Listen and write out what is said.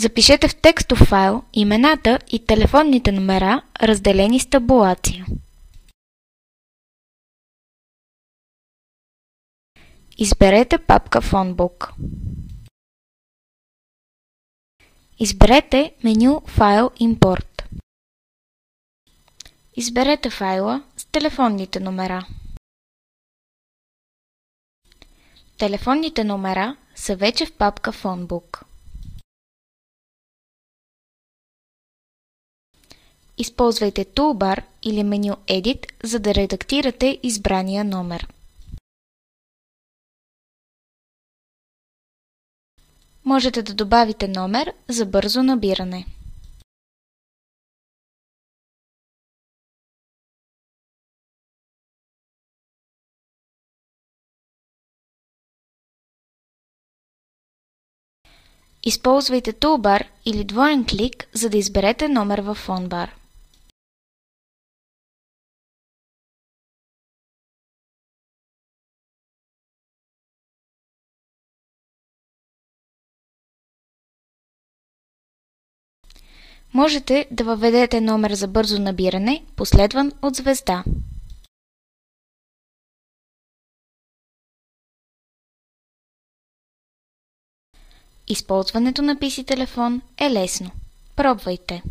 Запишете в текстов файл имената и телефонните номера, разделени с табулация. Изберете папка Phonebook. Изберете меню Файл Import. Изберете файла с телефонните номера. Телефонните номера са вече в папка Phonebook. Използвайте Toolbar или меню Edit, за да редактирате избрания номер. Можете да добавите номер за бързо набиране. Използвайте Toolbar или двоен клик, за да изберете номер в Phonebook. Можете да въведете номер за бързо набиране, последван от звезда. Използването на PC телефон е лесно. Пробвайте!